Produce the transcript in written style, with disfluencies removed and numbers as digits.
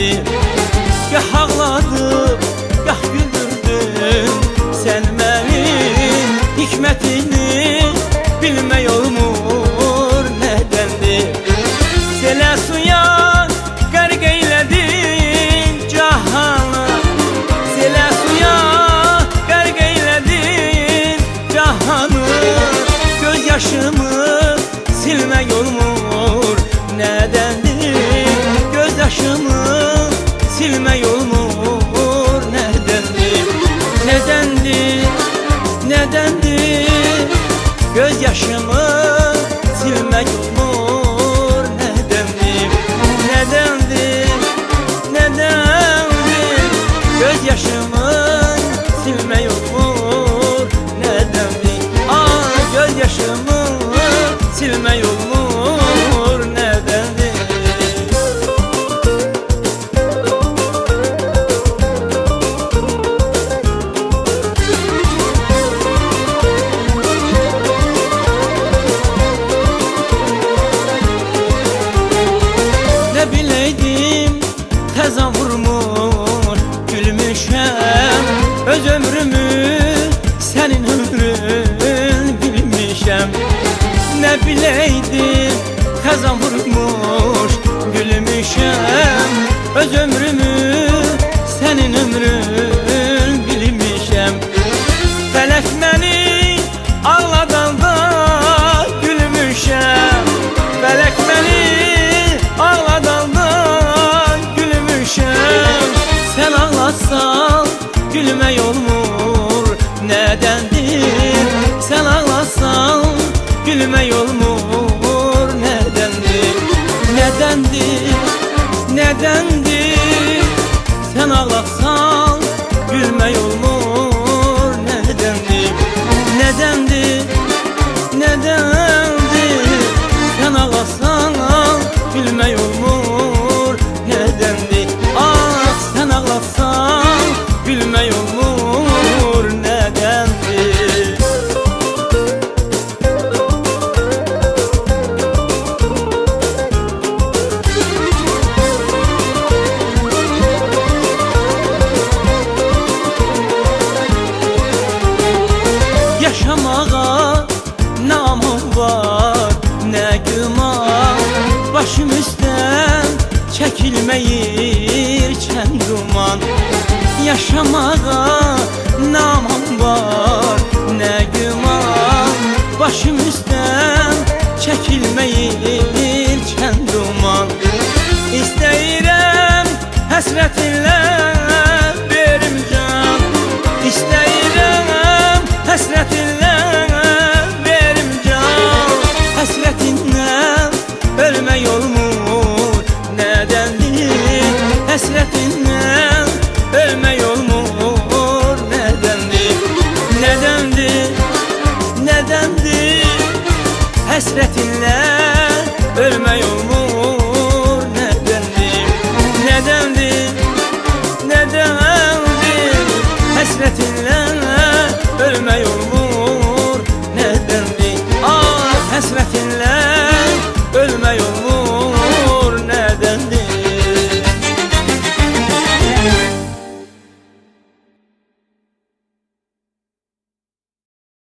nədəndir? Gah ağladım, gah güldürdün. Sen mənim hikmətini bilmək olmur, nədəndir? Selə suya qərq eylədin cahanı, selə suya qərq eylədin cahanı. Göz yaşımı silmək olmur, nədəndir? Göz yaşımı silmək olmur, nədəndir? Nədəndir? Nədəndir? Göz yaşımı silmək olmur, nədəndir? Nədəndir? Nədəndir? Göz yaşımı silmək olmur, nədəndir? Göz yaşımı silmək olmur, nədəndir? Nə biləydim təzə vurmur, gülmüşəm öz ömrümü, sənin ömrün bilmişəm. Nə biləydim xəzan vurmuş, gülmüşəm öz ömrümü, sənin ömrün bilmişəm. Fələk məni ağladanda gülmüşəm, fələk məni ağladanda gülmüşəm. Sən ağlatsan gülmək olmur, nədəndir? Sən ağlatsan gülmək olmur, nədəndir? Nədəndir? Nədəndir? Sən ağlatsan gülmək olmur, nədəndir? Nədəndir? Nədəndir? Sən ağlatsan gülmək olmur, nədəndir? Sən ağlatsan gülmək olmur, nədəndir? Yaşamağa namım var, nə güman, başım üstdən çəkilməyir çən duman. Yaşamağa namım var, nə güman, başım üstdən çəkilməyir çən duman. İstəyirəm həsrətinlə verim can, İstəyirəm həsrətinlə verim can. Həsrətindən ölmək olmur, nədəndir? Həsrətindən ölmək olmur, nədəndir? Nədəndir? Nədəndir? Həsrətinlə ölmək olmur, nədəndir? Nədəndir? Nədəndir? Həsrətinlə